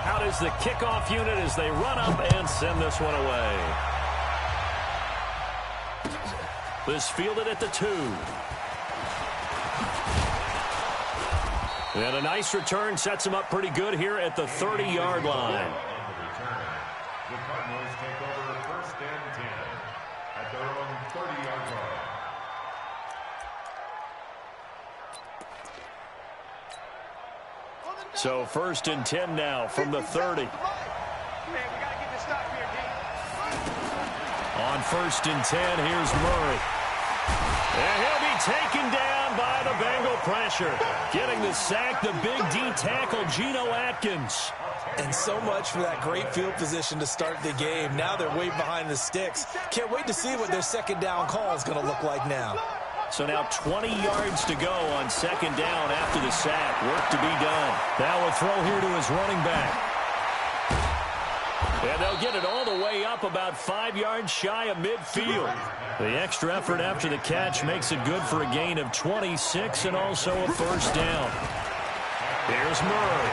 Out is the kickoff unit as they run up and send this one away. This fielded at the 2. And a nice return sets him up pretty good here at the 30-yard line. The Cardinals take over 1st and 10 at their own 30-yard line. So 1st and 10 now from the 30. On 1st and 10, here's Murray. And he'll be taken down by the Bengal pressure. Getting the sack, the big D tackle, Geno Atkins. And so much for that great field position to start the game. Now they're way behind the sticks. Can't wait to see what their second down call is going to look like now. So now 20 yards to go on 2nd down after the sack. Work to be done. Now a throw here to his running back. And they'll get it all the way up about 5 yards shy of midfield. The extra effort after the catch makes it good for a gain of 26 and also a 1st down. Here's Murray.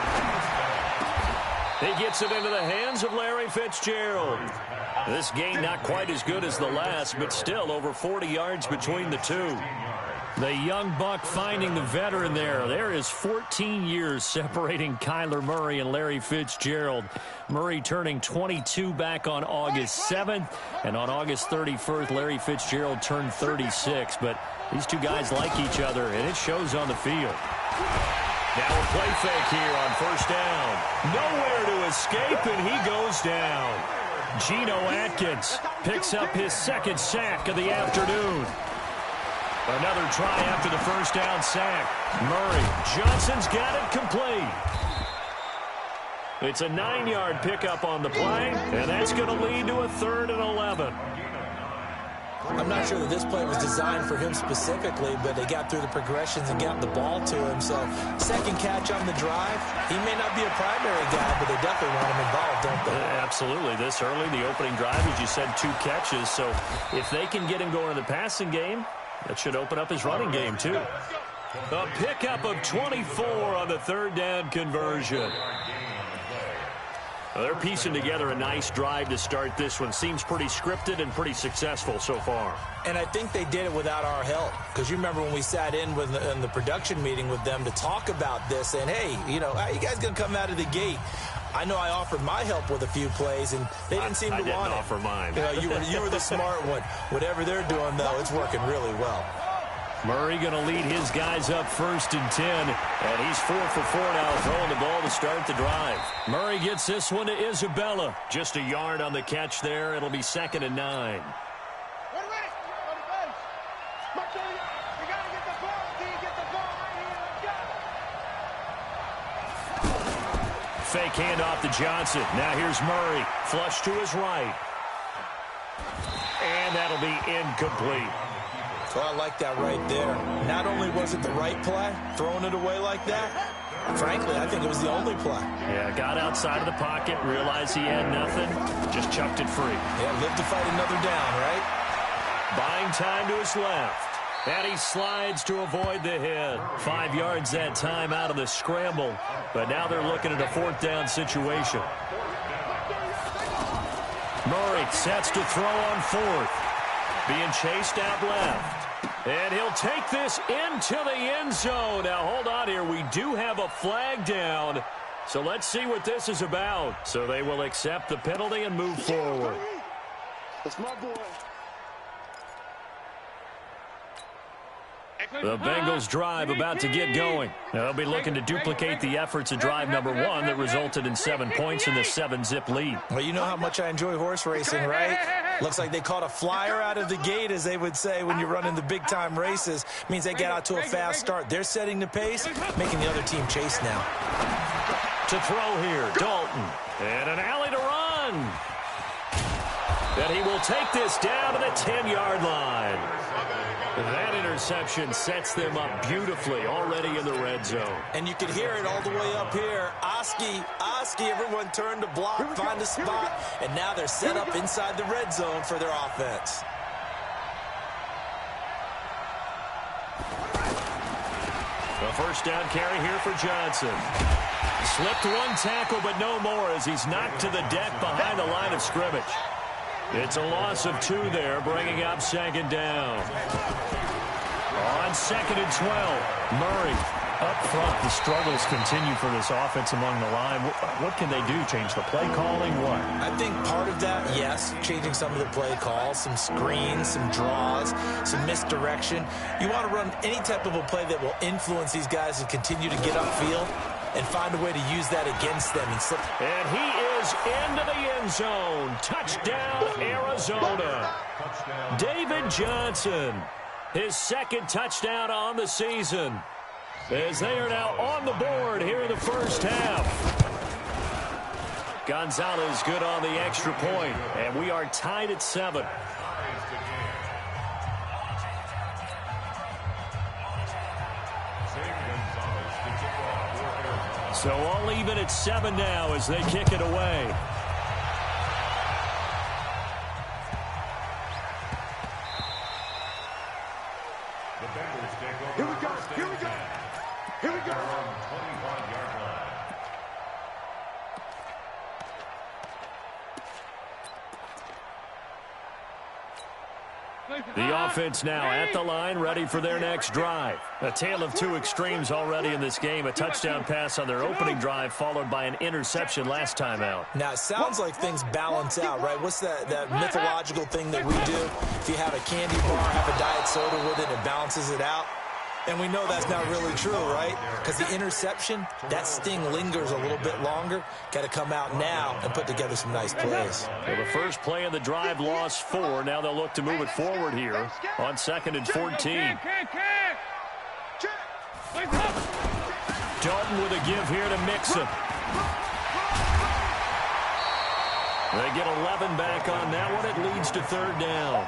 He gets it into the hands of Larry Fitzgerald. This gain not quite as good as the last, but still over 40 yards between the two. The young buck finding the veteran there. There is 14 years separating Kyler Murray and Larry Fitzgerald. Murray turning 22 back on August 7th, and on August 31st, Larry Fitzgerald turned 36. But these two guys like each other, and it shows on the field. Now a play fake here on 1st down. Nowhere to escape, and he goes down. Geno Atkins picks up his 2nd sack of the afternoon. Another try after the 1st down sack. Murray, Johnson's got it complete. It's a 9-yard pickup on the play, and that's going to lead to a 3rd and 11. I'm not sure that this play was designed for him specifically, but they got through the progressions and got the ball to him. So, 2nd catch on the drive. He may not be a primary guy, but they definitely want him involved, don't they? Absolutely. This early, the opening drive, as you said, 2 catches. So, if they can get him going in the passing game, that should open up his running game, too. A pickup of 24 on the 3rd down conversion. They're piecing together a nice drive to start this one. Seems pretty scripted and pretty successful so far. And I think they did it without our help. Because you remember when we sat in the production meeting with them to talk about this. And, hey, you know, how you guys going to come out of the gate? I know I offered my help with a few plays, and they didn't seem to want it. I didn't offer mine. You know, you were the smart one. Whatever they're doing, though, it's working really well. Murray going to lead his guys up 1st and 10, and he's 4 for 4 now throwing the ball to start the drive. Murray gets this one to Isabella. Just a yard on the catch there. It'll be 2nd and 9. Fake handoff to Johnson. Now here's Murray. Flush to his right. And that'll be incomplete. Well, I like that right there. Not only was it the right play, throwing it away like that, frankly, I think it was the only play. Yeah, got outside of the pocket, realized he had nothing, just chucked it free. Yeah, lived to fight another down, right? Buying time to his left. And he slides to avoid the hit. 5 yards that time out of the scramble. But now they're looking at a 4th down situation. Murray sets to throw on 4th. Being chased out left. And he'll take this into the end zone. Now, hold on here. We do have a flag down. So let's see what this is about. So they will accept the penalty and move forward. That's my boy. The Bengals drive about to get going. Now, they'll be looking to duplicate the efforts of drive number 1 that resulted in 7 points in the 7-zip lead. Well, you know how much I enjoy horse racing, right? Looks like they caught a flyer out of the gate, as they would say when you're running the big-time races. Means they get out to a fast start. They're setting the pace, making the other team chase now. To throw here, Dalton. And an alley to run. And he will take this down to the 10-yard line. That interception sets them up beautifully already in the red zone. And you can hear it all the way up here. Oski, everyone turned to block, find a spot, and now they're set up inside the red zone for their offense. A first down carry here for Johnson. Slipped one tackle, but no more as he's knocked to the deck behind the line of scrimmage. It's a loss of 2 there, bringing up second down. On 2nd and 12, Murray. Up front, the struggles continue for this offense among the line. What can they do? Change the play calling? What? I think part of that, yes, changing some of the play calls, some screens, some draws, some misdirection. You want to run any type of a play that will influence these guys to continue to get upfield and find a way to use that against them. And he is into the end zone. Touchdown, Arizona. David Johnson, his 2nd touchdown on the season, as they are now on the board here in the first half. Gonzalez good on the extra point, and we are tied at 7. So all even at 7 now as they kick it away. Here we go. Here we go. Here we go. The offense now at the line, ready for their next drive. A tale of 2 extremes already in this game. A touchdown pass on their opening drive, followed by an interception last time out. Now, it sounds like things balance out, right? What's that mythological thing that we do? If you have a candy bar, have a diet soda with it, it balances it out. And we know that's not really true, right? Because the interception, that sting lingers a little bit longer. Got to come out now and put together some nice plays. Well, the first play of the drive lost 4. Now they'll look to move it forward here on 2nd and 14. Dalton with a give here to Mixon. They get 11 back on that one. It leads to 3rd down.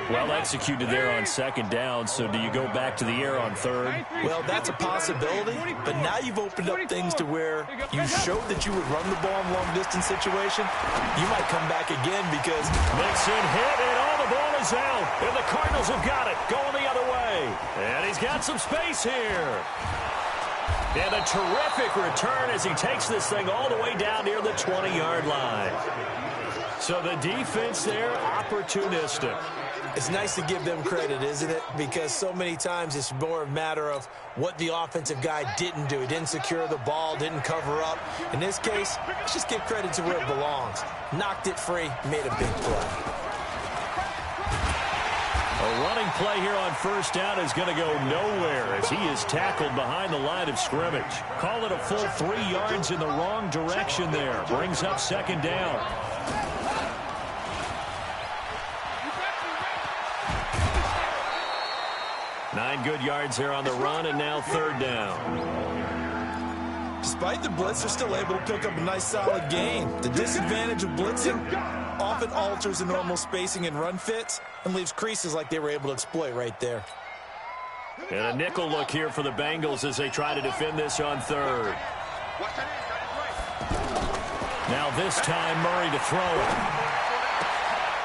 Well executed there on 2nd down, so do you go back to the air on 3rd? Well, that's a possibility, but now you've opened up things to where you showed that you would run the ball in long-distance situation. You might come back again because Mixon hit, and all the ball is out, and the Cardinals have got it, going the other way. And he's got some space here. And a terrific return as he takes this thing all the way down near the 20-yard line. So the defense there, opportunistic. It's nice to give them credit, isn't it? Because so many times it's more a matter of what the offensive guy didn't do. He didn't secure the ball, didn't cover up. In this case, let's just give credit to where it belongs. Knocked it free, made a big play. A running play here on 1st down is going to go nowhere as he is tackled behind the line of scrimmage. Call it a full 3 yards in the wrong direction there. Brings up 2nd down. 9 good yards here on the run, and now 3rd down. Despite the blitz, they're still able to pick up a nice solid gain. The disadvantage of blitzing often alters the normal spacing and run fits and leaves creases like they were able to exploit right there. And a nickel look here for the Bengals as they try to defend this on 3rd. Now this time Murray to throw it.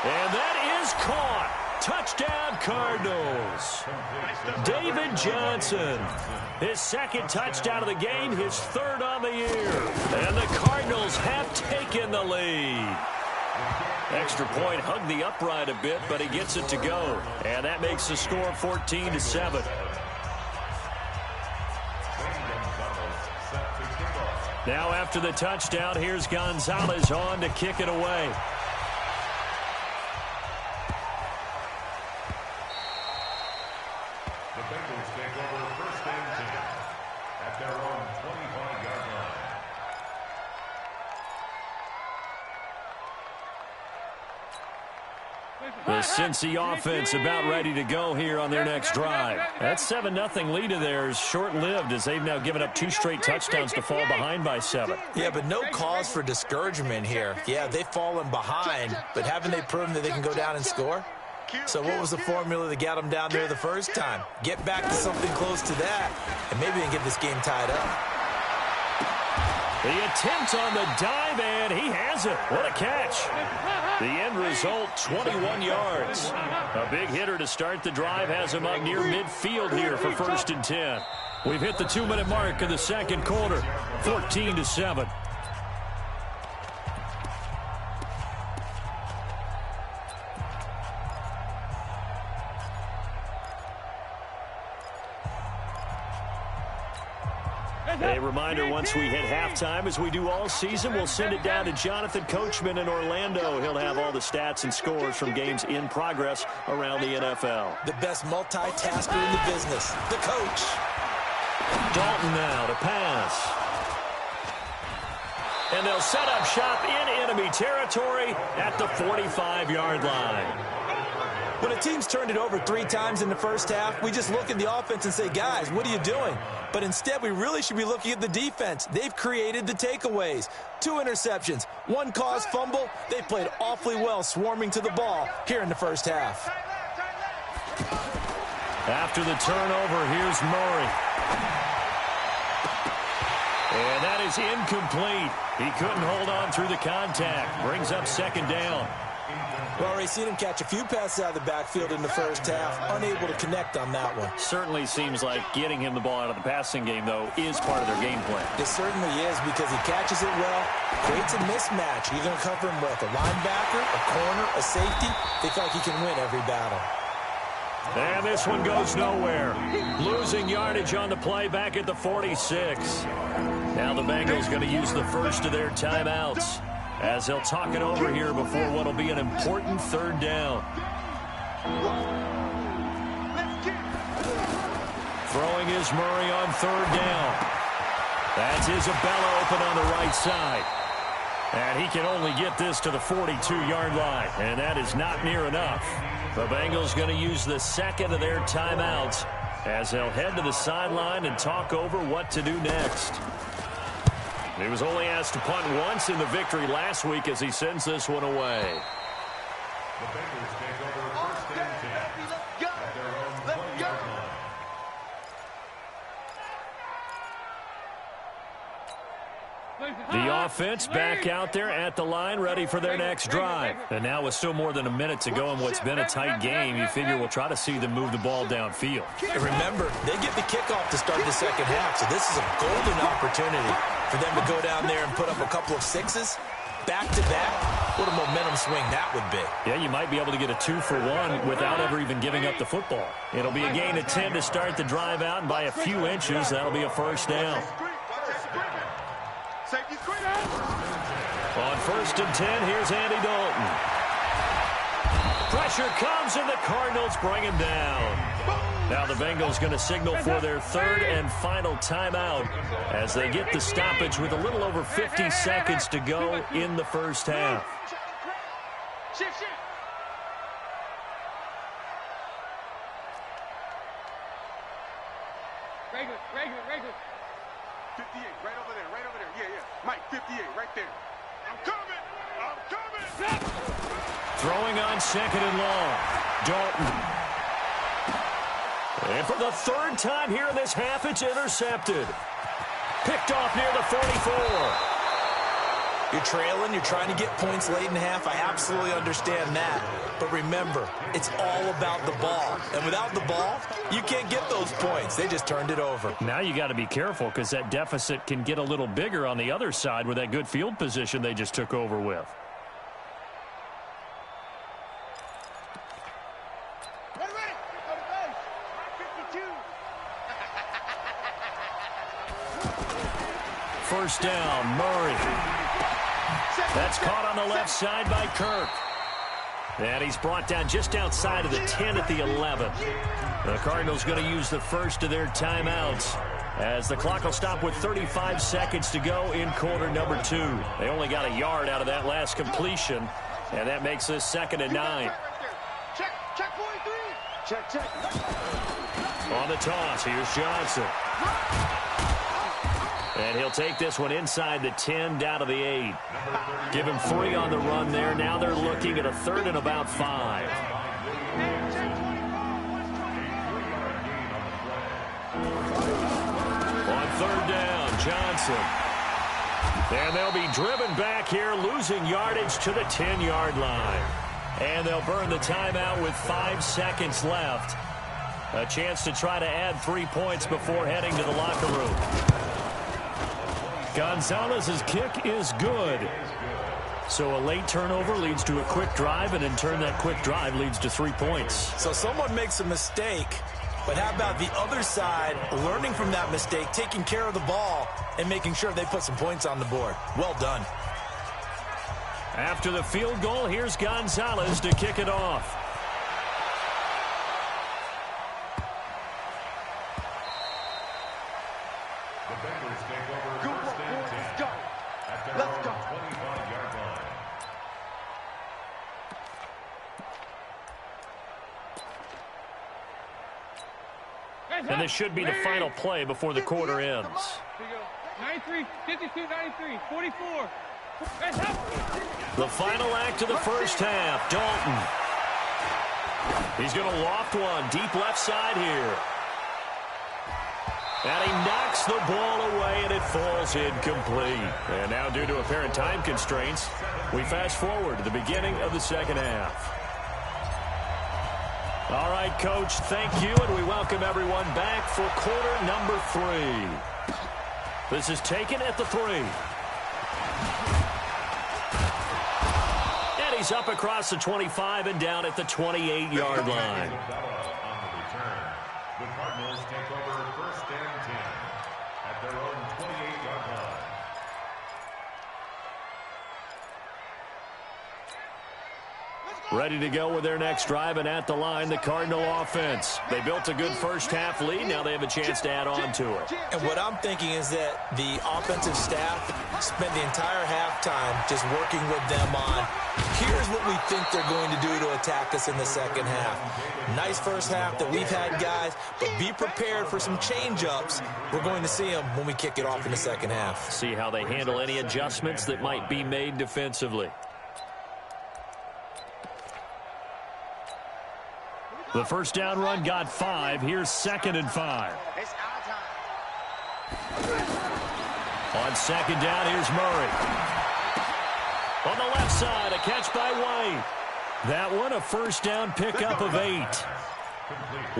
And that is caught. Touchdown, Cardinals. David Johnson, his 2nd touchdown of the game, his 3rd on the year. And the Cardinals have taken the lead. Extra point hugged the upright a bit, but he gets it to go. And that makes the score 14-7. Now after the touchdown, here's Gonzalez on to kick it away. The Cincy offense about ready to go here on their next drive. That 7-0 lead of theirs short-lived as they've now given up 2 straight touchdowns to fall behind by 7. Yeah, but no cause for discouragement here. Yeah, they've fallen behind, but haven't they proven that they can go down and score? So what was the formula that got them down there the first time? Get back to something close to that, and maybe they can get this game tied up. The attempt on the dive, and he has it. What a catch. The end result, 21 yards. A big hitter to start the drive has him up near midfield here for 1st and 10. We've hit the 2-minute mark of the second quarter, 14-7. A reminder, once we hit halftime, as we do all season, we'll send it down to Jonathan Coachman in Orlando. He'll have all the stats and scores from games in progress around the NFL. The best multitasker in the business, the coach. Dalton now to pass. And they'll set up shop in enemy territory at the 45-yard line. When a team's turned it over 3 times in the first half, we just look at the offense and say, guys, what are you doing? But instead, we really should be looking at the defense. They've created the takeaways. 2 interceptions, 1 caused fumble. They played awfully well swarming to the ball here in the first half. After the turnover, here's Murray. And that is incomplete. He couldn't hold on through the contact. Brings up 2nd down. Well, we've seen him catch a few passes out of the backfield in the first half, unable to connect on that one. Certainly seems like getting him the ball out of the passing game, though, is part of their game plan. It certainly is, because he catches it well, creates a mismatch. You're going to cover him with a linebacker, a corner, a safety. They feel like he can win every battle. And this one goes nowhere. Losing yardage on the play back at the 46. Now the Bengals going to use the first of their timeouts, as they'll talk it over here before what will be an important 3rd down. Throwing is Murray on 3rd down. That's Isabella open on the right side. And he can only get this to the 42-yard line, and that is not near enough. The Bengals going to use the 2nd of their timeouts as they'll head to the sideline and talk over what to do next. He was only asked to punt once in the victory last week as he sends this one away. The Bengals take over 1st and 10 at their own 20-yard line. The offense back out there at the line, ready for their next drive. And now with still more than a minute to go in what's been a tight game, you figure we'll try to see them move the ball downfield. And remember, they get the kickoff to start the second half, so this is a golden opportunity for them to go down there and put up a couple of 6s. Back-to-back, what a momentum swing that would be. Yeah, you might be able to get a 2-for-1 without ever even giving up the football. It'll be a gain of 10 to start the drive out, and by a few inches, that'll be a 1st down. On 1st and 10, here's Andy Dalton. Pressure comes, and the Cardinals bring him down. Now the Bengals going to signal for their 3rd and final timeout as they get the stoppage with a little over 50 seconds to go in the first half. Regular. 58, right over there. Yeah. Mike, 58, right there. I'm coming. Throwing on 2nd and long. Dalton. And for the 3rd time here in this half, it's intercepted. Picked off near the 44. You're trailing, you're trying to get points late in the half. I absolutely understand that. But remember, it's all about the ball. And without the ball, you can't get those points. They just turned it over. Now you got to be careful because that deficit can get a little bigger on the other side with that good field position they just took over with. First down, Murray. That's caught on the left side by Kirk. And he's brought down just outside of the 10 at the 11. The Cardinals going to use the first of their timeouts as the clock will stop with 35 seconds to go in quarter number 2. They only got a yard out of that last completion, and that makes this 2nd and 9. Check, 43. Check. On the toss, here's Johnson. And he'll take this one inside the 10, down to the 8. Give him 3 on the run there. Now they're looking at a 3rd and about 5. On 3rd down, Johnson. And they'll be driven back here, losing yardage to the 10-yard line. And they'll burn the timeout with 5 seconds left. A chance to try to add 3 points before heading to the locker room. Gonzalez's kick is good. So a late turnover leads to a quick drive, and in turn that quick drive leads to 3 points. So someone makes a mistake, but how about the other side learning from that mistake, taking care of the ball, and making sure they put some points on the board? Well done. After the field goal, here's Gonzalez to kick it off. The Bengals take over Good first work, and boys. 10 Let's go. at their Let's own go. 25-yard line. And this should be the final play before the quarter ends. Here you go. 93, 52, 93, 44. The final act of the first half, Dalton. He's going to loft one deep left side here. And he knocks the ball away, and it falls incomplete. And now, due to apparent time constraints, we fast forward to the beginning of the second half. All right, Coach, thank you, and we welcome everyone back for quarter number 3. This is taken at the 3. And he's up across the 25 and down at the 28-yard line. On the return, the Cardinals take over first and 10 at their own 28-yard line. Ready to go with their next drive, and at the line, the Cardinal offense. They built a good first half lead. Now they have a chance to add on to it. And what I'm thinking is that the offensive staff spent the entire halftime just working with them on, here's what we think they're going to do to attack us in the second half. Nice first half that we've had, guys, but be prepared for some change-ups. We're going to see them when we kick it off in the second half. See how they handle any adjustments that might be made defensively. The first down run got 5. Here's 2nd and 5. It's our time. On 2nd down, here's Murray. On the left side, a catch by White. That one, a first down pickup of 8.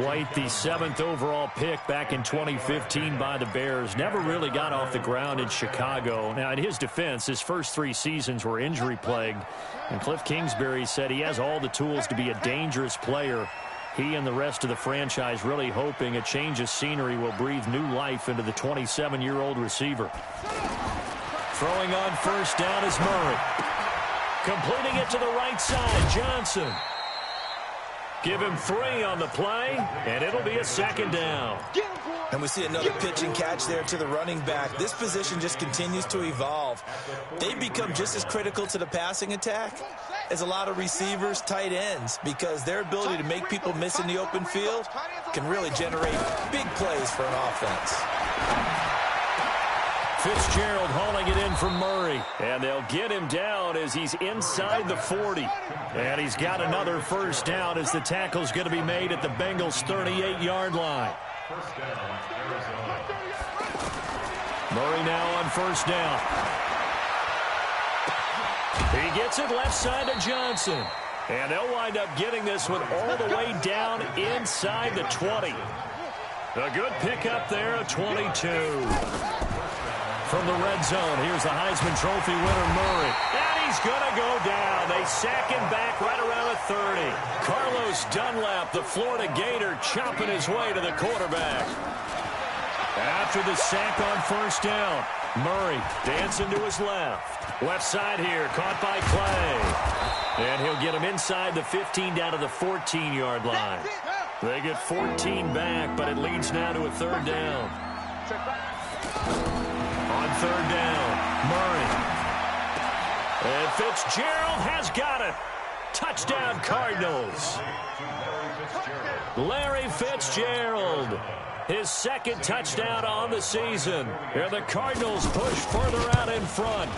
White, the 7th overall pick back in 2015 by the Bears, never really got off the ground in Chicago. Now, in his defense, his first 3 seasons were injury-plagued, and Cliff Kingsbury said he has all the tools to be a dangerous player. He and the rest of the franchise really hoping a change of scenery will breathe new life into the 27-year-old receiver. Throwing on first down is Murray. Completing it to the right side, Johnson. Give him 3 on the play, and it'll be a 2nd down. And we see another pitch and catch there to the running back. This position just continues to evolve. They become just as critical to the passing attack as a lot of receivers, tight ends, because their ability to make people miss in the open field can really generate big plays for an offense. Fitzgerald hauling it in from Murray, and they'll get him down as he's inside the 40. And he's got another first down as the tackle's going to be made at the Bengals' 38-yard line. First down, Arizona. Murray now on first down. He gets it left side to Johnson. And they'll wind up getting this one all the way down inside the 20. A good pickup there of 22. From the red zone, here's the Heisman Trophy winner, Murray. And he's going to go down. They sack him back right around the 30. Carlos Dunlap, the Florida Gator, chopping his way to the quarterback. After the sack on first down, Murray dancing to his left. Left side here, caught by Clay. And he'll get him inside the 15 down to the 14-yard line. They get 14 back, but it leads now to a 3rd down. On 3rd down, Murray. And Fitzgerald has got it. Touchdown, Cardinals. Larry Fitzgerald. His 2nd touchdown on the season. And the Cardinals push further out in front.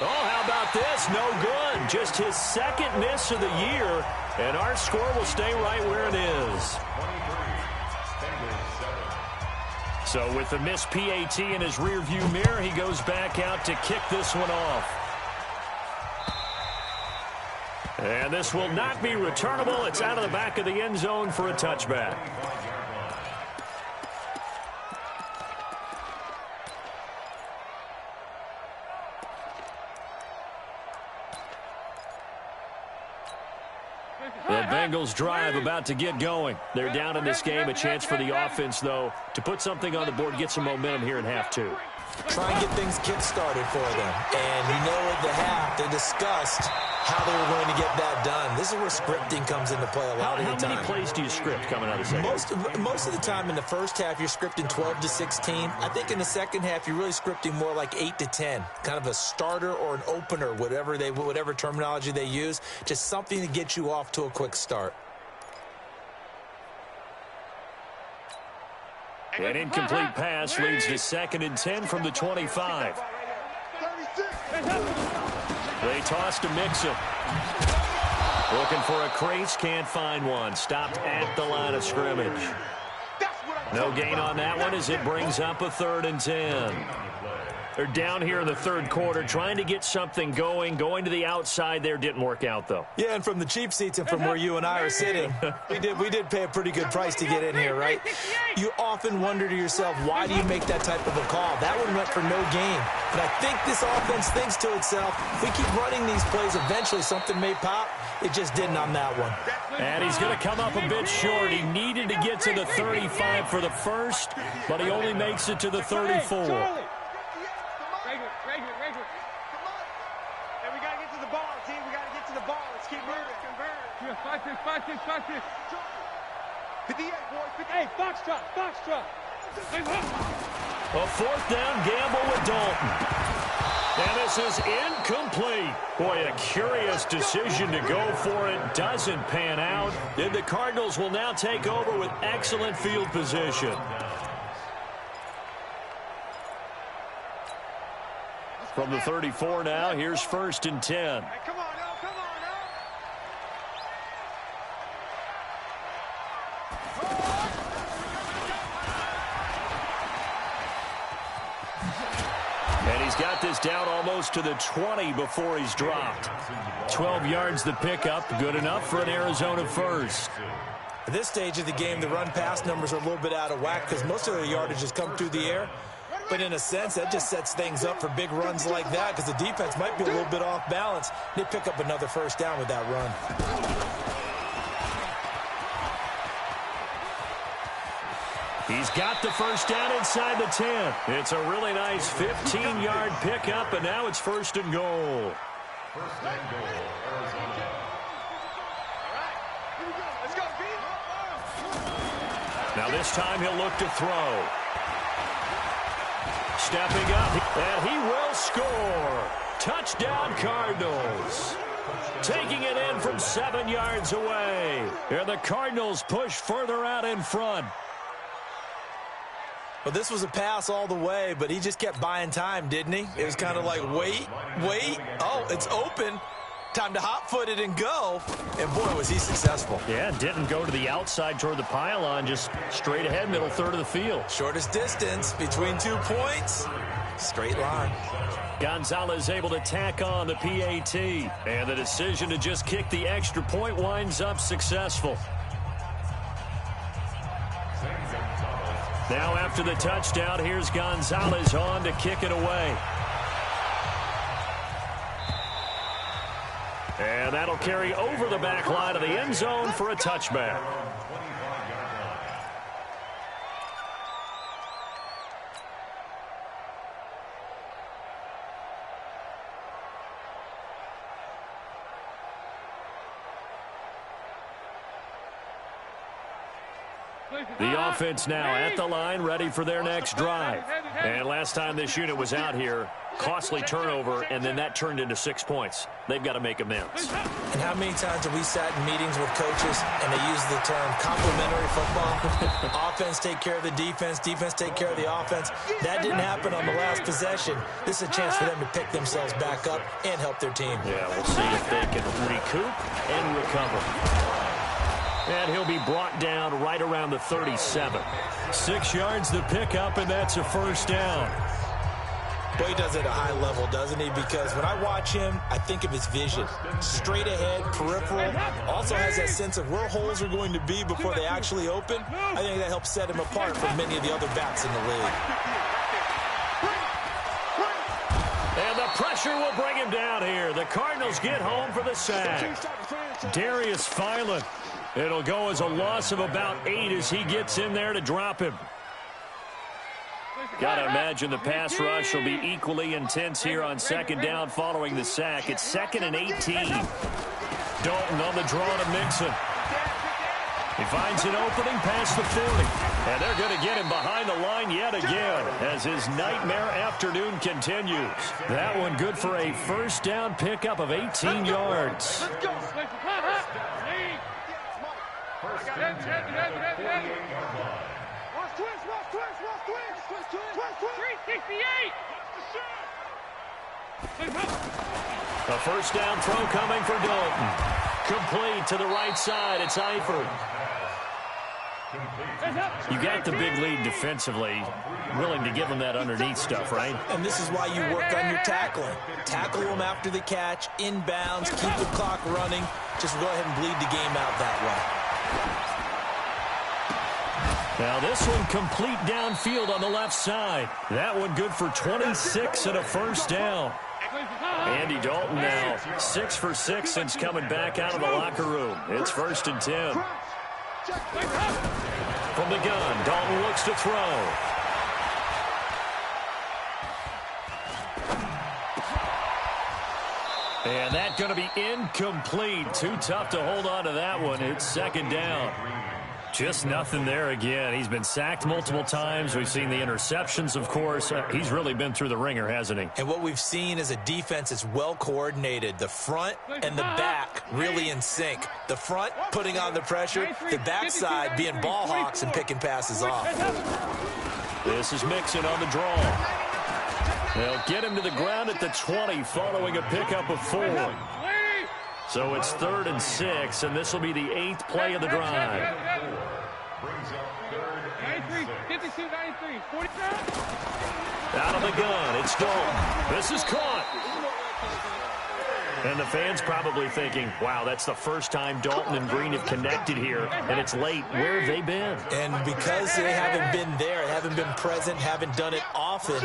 Oh, how about this? No good. Just his 2nd miss of the year. And our score will stay right where it is. So with the missed PAT in his rearview mirror, he goes back out to kick this one off. And this will not be returnable. It's out of the back of the end zone for a touchback. The Bengals drive about to get going. They're down in this game. A chance for the offense, though, to put something on the board, get some momentum here in half two. Try and get things kick-started for them. And you know at the half, they discussed how they were going to get that done. This is where scripting comes into play a lot of the time. How many plays do you script coming out of the second? Most of the time in the first half, you're scripting 12 to 16. I think in the second half, you're really scripting more like 8 to 10. Kind of a starter or an opener, whatever terminology they use. Just something to get you off to a quick start. An incomplete pass leads to 2nd and 10 from the 25. They toss to Mixon. Looking for a crease, can't find one. Stopped at the line of scrimmage. No gain on that one as it brings up a 3rd and 10. They're down here in the third quarter trying to get something going. Going to the outside there didn't work out, though. Yeah, and from the cheap seats and from where you and I are sitting, we did pay a pretty good price to get in here, right? You often wonder to yourself, why do you make that type of a call? That one went for no gain. But I think this offense thinks to itself, if we keep running these plays, eventually something may pop. It just didn't on that one. And he's going to come up a bit short. He needed to get to the 35 for the first, but he only makes it to the 34. Regular. And we got to get to the ball, team. We got to get to the ball. Let's keep moving. Yeah, 5-6. 58, boys. Hey, Foxtrot. A 4th down gamble with Dalton. And this is incomplete. Boy, a curious decision to go for it. Doesn't pan out. And the Cardinals will now take over with excellent field position. From the 34 now, here's 1st and 10. Hey, come on, now. And he's got this down almost to the 20 before he's dropped. 12 yards the pickup, good enough for an Arizona first. At this stage of the game, the run-pass numbers are a little bit out of whack because most of the yardage has come through the air. But in a sense, that just sets things up for big runs like that because the defense might be a little bit off balance. They pick up another 1st down with that run. He's got the 1st down inside the 10. It's a really nice 15-yard pickup, and now it's 1st and goal. 1st and goal, Arizona. All right. Here we go. Let's go, Pete. Now this time he'll look to throw. Stepping up, and he will score. Touchdown, Cardinals. Taking it in from 7 yards away. And the Cardinals push further out in front. Well, this was a pass all the way, but he just kept buying time, didn't he? It was kind of like, wait. Oh, it's open. Time to hot-foot it and go. And, boy, was he successful. Yeah, didn't go to the outside toward the pylon, just straight ahead, middle third of the field. Shortest distance between 2 points. Straight line. Gonzalez able to tack on the PAT. And the decision to just kick the extra point winds up successful. Now after the touchdown, here's Gonzalez on to kick it away. And that'll carry over the back line of the end zone for a touchback. The offense now at the line, ready for their next drive. And last time this unit was out here, costly turnover, and then that turned into 6 points. They've got to make amends. And how many times have we sat in meetings with coaches and they use the term complementary football? Offense take care of the defense, defense take care of the offense. That didn't happen on the last possession. This is a chance for them to pick themselves back up and help their team. Yeah, we'll see if they can recoup and recover. And he'll be brought down right around the 37. 6 yards to pick up, and that's a first down. Well, he does it at a high level, doesn't he? Because when I watch him, I think of his vision. Straight ahead, peripheral. Also has that sense of where holes are going to be before they actually open. I think that helps set him apart from many of the other backs in the league. And the pressure will bring him down here. The Cardinals get home for the sack. Darius Philon. It'll go as a loss of about 8 as he gets in there to drop him. Got to imagine the pass rush will be equally intense here on second down following the sack. It's 2nd and 18. Dalton on the draw to Mixon. He finds an opening past the 40. And they're going to get him behind the line yet again as his nightmare afternoon continues. That one good for a first down pickup of 18 yards. First and 10 at the 48-yard line. A first down throw coming for Dalton. Complete to the right side. It's Eifert. You got the big lead defensively. Willing to give them that underneath stuff, right? And this is why you work on your tackling. Tackle them after the catch, inbounds, keep the clock running. Just go ahead and bleed the game out that way. Now this one complete downfield on the left side. That one good for 26 and a first down. Andy Dalton now 6 for 6 since coming back out of the locker room. It's 1st and 10. From the gun, Dalton looks to throw. And that's going to be incomplete. Too tough to hold on to that one. It's 2nd down. Just nothing there again. He's been sacked multiple times. We've seen the interceptions, of course. He's really been through the ringer, hasn't he? And what we've seen is a defense that's well coordinated. The front and the back really in sync. The front putting on the pressure. The backside being ball hawks and picking passes off. This is Mixon on the draw. They'll get him to the ground at the 20 following a pickup of 4. So it's 3rd and 6, and this will be the 8th play of the drive. Out of the gun, it's Dalton. This is caught. And the fans probably thinking, wow, that's the first time Dalton and Green have connected here, and it's late. Where have they been? And because they haven't been there, haven't been present, haven't done it often,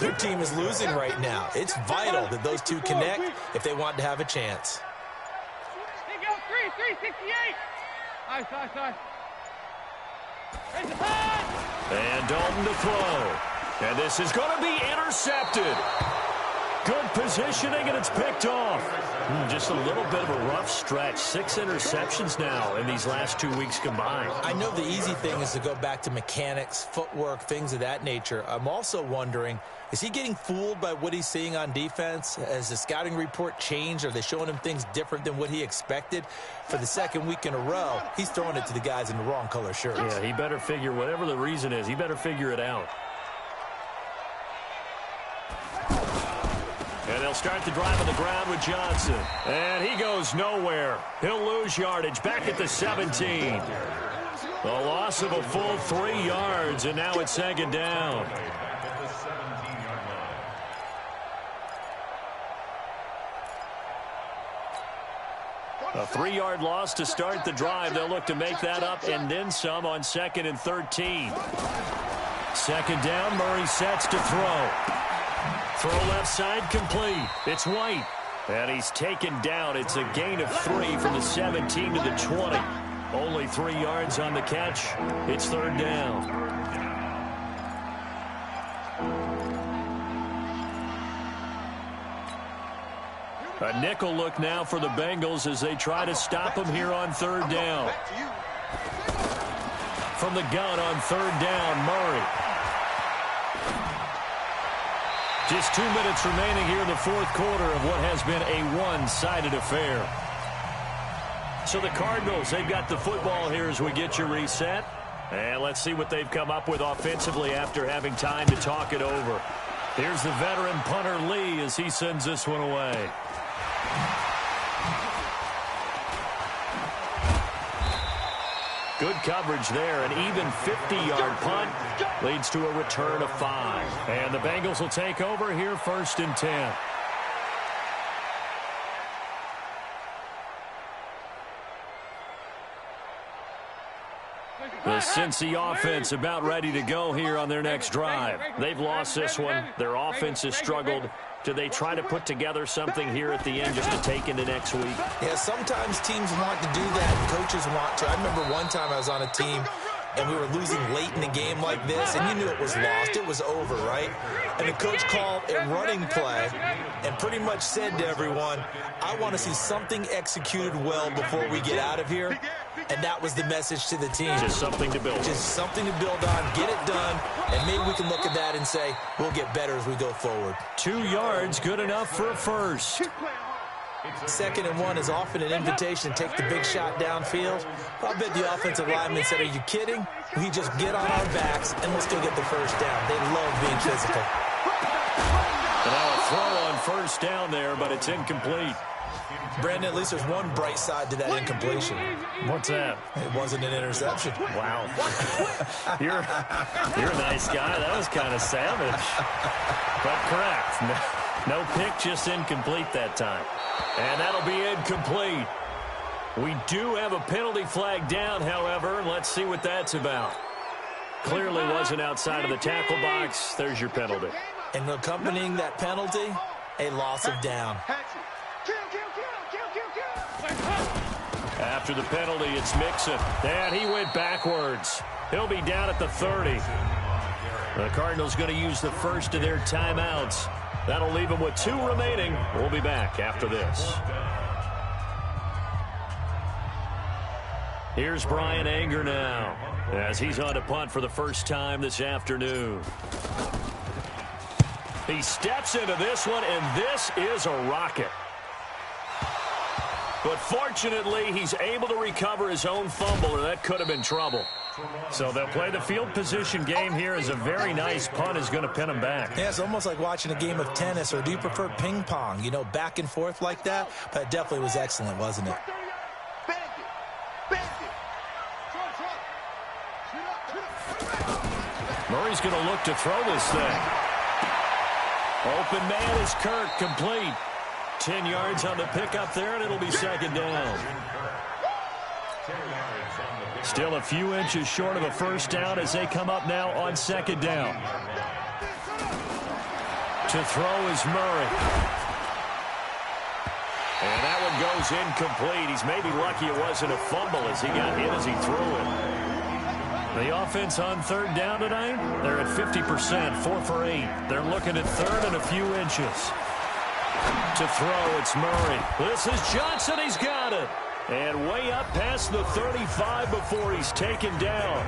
their team is losing right now. It's vital that those two connect if they want to have a chance. 368. Nice. And Dalton to throw. And this is going to be intercepted. Good positioning, and it's picked off. Just a little bit of a rough stretch. 6 interceptions now in these last 2 weeks combined. I know the easy thing is to go back to mechanics, footwork, things of that nature. I'm also wondering, is he getting fooled by what he's seeing on defense? Has the scouting report changed? Are they showing him things different than what he expected? For the 2nd week in a row, he's throwing it to the guys in the wrong color shirts. Yeah, he better figure, whatever the reason is, he better figure it out. And they'll start the drive on the ground with Johnson. And he goes nowhere. He'll lose yardage back at the 17. A loss of a full 3 yards, and now it's 2nd down. A 3-yard loss to start the drive. They'll look to make that up and then some on 2nd and 13. 2nd down, Murray sets to throw. Throw left side complete. It's White. And he's taken down. It's a gain of 3 from the 17 to the 20. Only 3 yards on the catch. It's 3rd down. A nickel look now for the Bengals as they try to stop him here on 3rd down. From the gun on 3rd down, Murray. Just 2 minutes remaining here in the 4th quarter of what has been a one-sided affair. So the Cardinals, they've got the football here as we get you reset. And let's see what they've come up with offensively after having time to talk it over. Here's the veteran punter Lee as he sends this one away. Good coverage there. An even 50-yard punt leads to a return of 5. And the Bengals will take over here, 1st and 10. The Cincy offense about ready to go here on their next drive. They've lost this one. Their offense has struggled. Do they try to put together something here at the end just to take into next week? Yeah, sometimes teams want to do that, and coaches want to. I remember one time I was on a team, and we were losing late in the game like this, and you knew it was lost. It was over, right? And the coach called a running play and pretty much said to everyone, I want to see something executed well before we get out of here. And that was the message to the team. Just something to build. Just something to build on, get it done, and maybe we can look at that and say, we'll get better as we go forward. 2 yards, good enough for a first. 2nd and 1 is often an invitation to take the big shot downfield. I bet the offensive lineman said, are you kidding? We just get on our backs and let's go get the first down. They love being physical. And now a throw on first down there, but it's incomplete. Brandon, at least there's one bright side to that incompletion. What's that? It wasn't an interception. Wow. You're a nice guy. That was kind of savage. But correct. No pick, just incomplete that time. And that'll be incomplete. We do have a penalty flag down, however. Let's see what that's about. Clearly wasn't outside of the tackle box. There's your penalty. And accompanying that penalty, a loss of down. After the penalty, it's Mixon. And he went backwards. He'll be down at the 30. The Cardinals going to use the first of their timeouts. That'll leave them with 2 remaining. We'll be back after this. Here's Brian Anger now as he's on to punt for the first time this afternoon. He steps into this one, and this is a rocket. But fortunately, he's able to recover his own fumble, or that could have been trouble. So they'll play the field position game here as a very nice punt is going to pin him back. Yeah, it's almost like watching a game of tennis, or do you prefer ping pong? You know, back and forth like that? But it definitely was excellent, wasn't it? Murray's going to look to throw this thing. Open man is Kirk, complete. 10 yards on the pickup there, and it'll be 2nd down. Still a few inches short of a first down as they come up now on 2nd down. To throw is Murray. And that one goes incomplete. He's maybe lucky it wasn't a fumble as he got hit as he threw it. The offense on 3rd down tonight, they're at 50%, 4 for 8. They're looking at 3rd and a few inches. To throw, it's Murray. This is Johnson. He's got it. And way up past the 35 before he's taken down.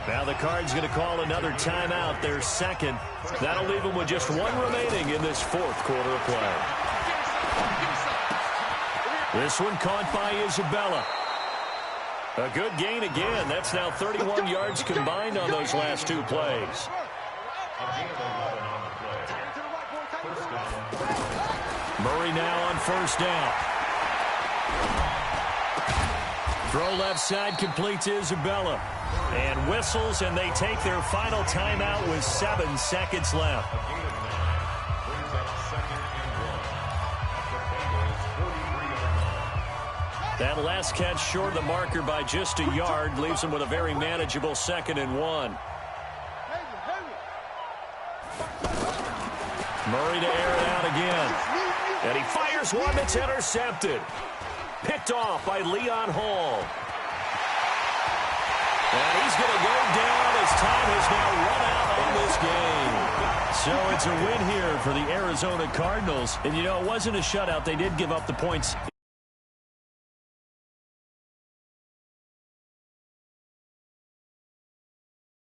Now the Cards going to call another timeout, their 2nd. That'll leave them with just 1 remaining in this 4th quarter of play. This one caught by Isabella. A good gain again. That's now 31 yards combined on those last 2 plays. Murray now on first down. Throw left side, completes Isabella. And whistles, and they take their final timeout with 7 seconds left. That last catch short of the marker by just a yard leaves them with a very manageable 2nd and 1. Murray to air it out again. And he fires one that's intercepted. Picked off by Leon Hall. And he's going to go down as time has now run out on this game. So it's a win here for the Arizona Cardinals. And, you know, it wasn't a shutout. They did give up the points